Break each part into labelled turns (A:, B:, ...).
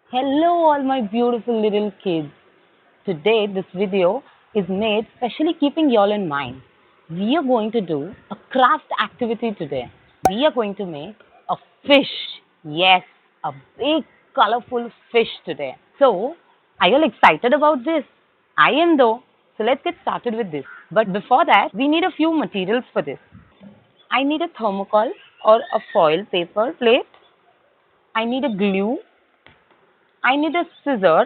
A: Hello, all my beautiful little kids. Today, this video is made specially keeping y'all in mind. We are going to do a craft activity today. We are going to make a fish. Yes, a big, colorful fish today. So, are you all excited about this? I am though. So, let's get started with this. But before that, we need a few materials for this. I need a thermocol or a foil paper plate. I need a glue. I need a scissor.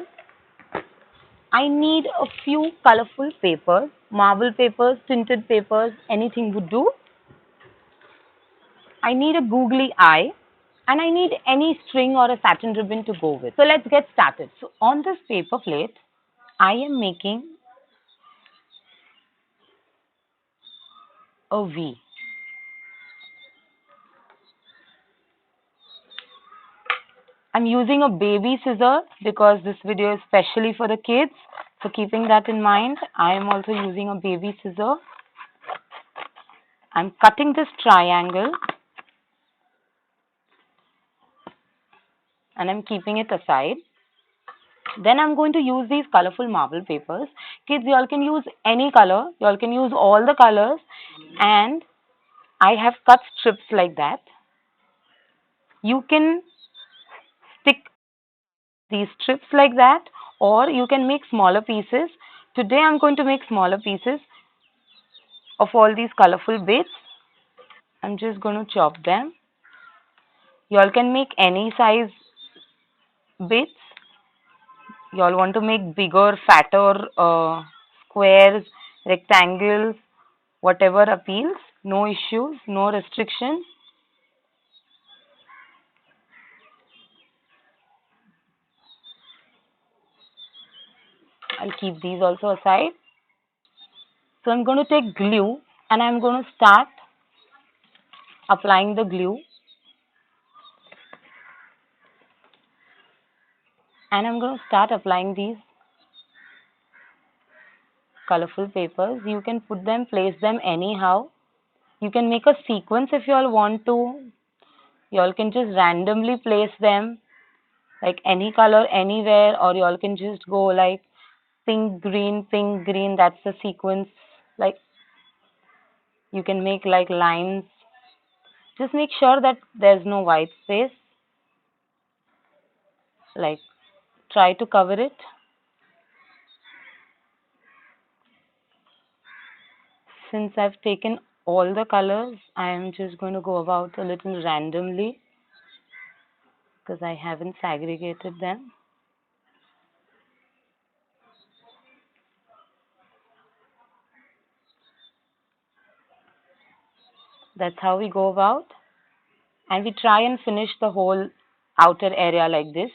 A: I need a few colorful papers, marble papers, tinted papers, anything would do. I need a googly eye and I need any string or a satin ribbon to go with. So let's get started. So on this paper plate, I am making a V. I'm using a baby scissor because this video is specially for the kids. So keeping that in mind, I am also using a baby scissor. I'm cutting this triangle and I'm keeping it aside. Then I'm going to use these colorful marble papers. Kids, you all can use any color. You all can use all the colors. And I have cut strips like that. You can stick these strips like that or you can make smaller pieces. Today I'm going to make smaller pieces of all these colorful bits. I'm just going to chop them. You all can make any size bits. You all want to make bigger, fatter squares, rectangles, whatever appeals, no issues, no restrictions. I'll keep these also aside. So I'm going to take glue and I'm going to start applying the glue and I'm going to start applying these colorful papers. You can put them, place them anyhow. You can make a sequence if you all want to. You all can just randomly place them like any color anywhere, or you all can just go like pink, green, that's the sequence. Like you can make like lines. Just make sure that there's no white space. Like try to cover it. Since I've taken all the colors, I am just going to go about a little randomly because I haven't segregated them. That's how we go about. And we try and finish the whole outer area like this.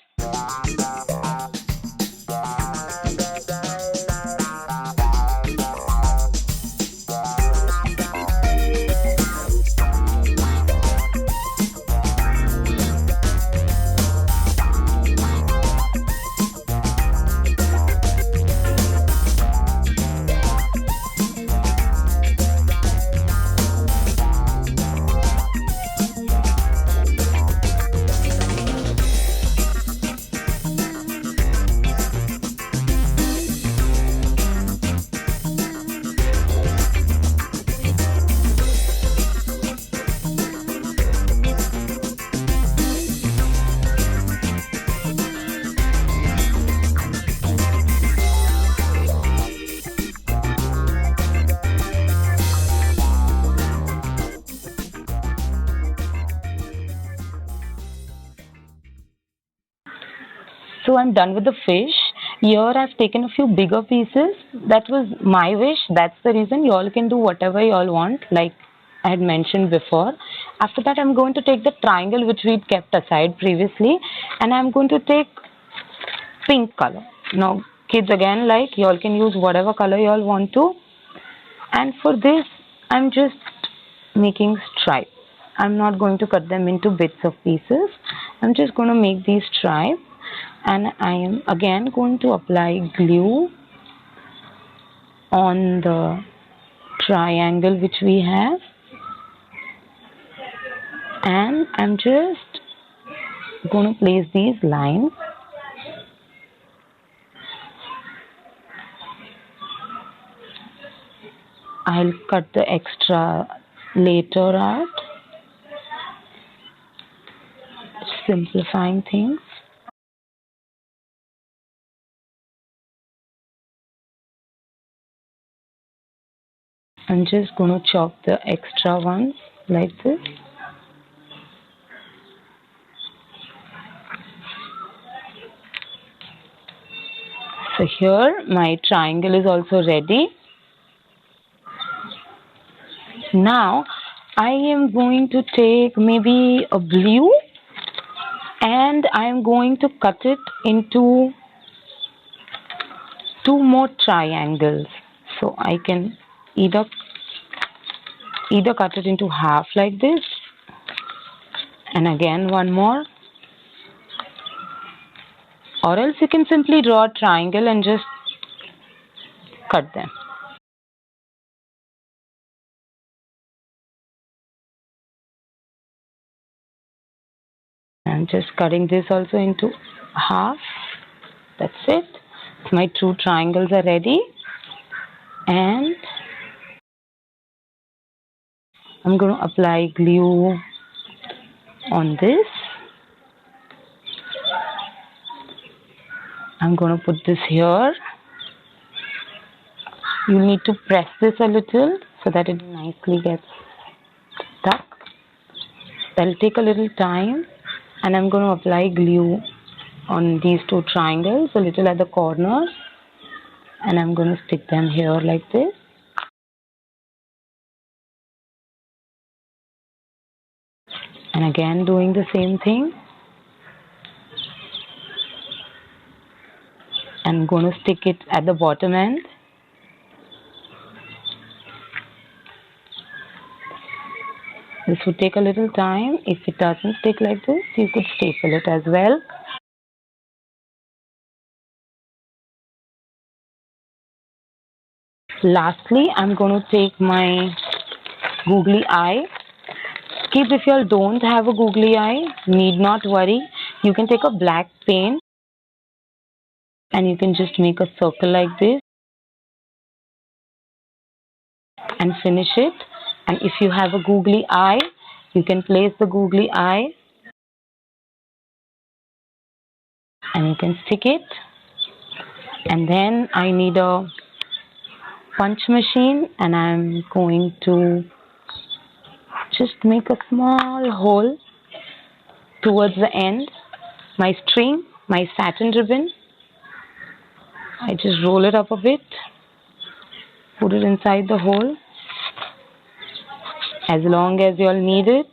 A: So I'm done with the fish. Here I've taken a few bigger pieces. That was my wish. That's the reason. You all can do whatever you all want, like I had mentioned before. After that, I'm going to take the triangle which we'd kept aside previously, and I'm going to take pink color. Now, kids, again, like you all can use whatever color you all want to. And for this, I'm just making stripes. I'm not going to cut them into bits of pieces. I'm just going to make these stripes, and I am again going to apply glue on the triangle which we have, and I'm just going to place these lines I'll cut the extra later out, simplifying things. I'm just going to chop the extra ones like this. So here my triangle is also ready. Now I am going to take maybe a blue and I am going to cut it into two more triangles. So I can either cut it into half like this, and again one more, or else you can simply draw a triangle and just cut them. I'm just cutting this also into half. That's it. My two triangles are ready, and I'm going to apply glue on this. I'm going to put this here. You need to press this a little so that it nicely gets stuck. That'll take a little time, and I'm going to apply glue on these two triangles a little at the corners, and I'm going to stick them here like this. And again doing the same thing. I'm going to stick it at the bottom end. This would take a little time. If it doesn't stick like this, you could staple it as well. Lastly, I'm going to take my googly eye. Kids, if you all don't have a googly eye, need not worry. You can take a black paint and you can just make a circle like this and finish it. And if you have a googly eye, you can place the googly eye and you can stick it. And then I need a punch machine, and I'm going to just make a small hole towards the end. My string, my satin ribbon, I just roll it up a bit, put it inside the hole as long as you all need it,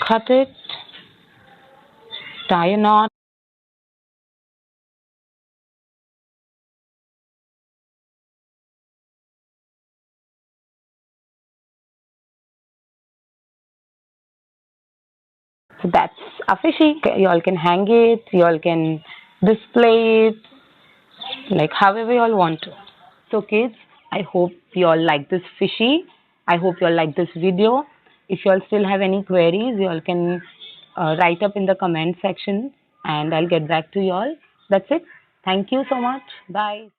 A: cut it, tie a knot. So that's a fishy. You all can hang it, you all can display it, like however you all want to. So kids, I hope you all like this fishy. I hope you all like this video. If you all still have any queries, you all can write up in the comment section and I'll get back to you all. That's it. Thank you so much. Bye.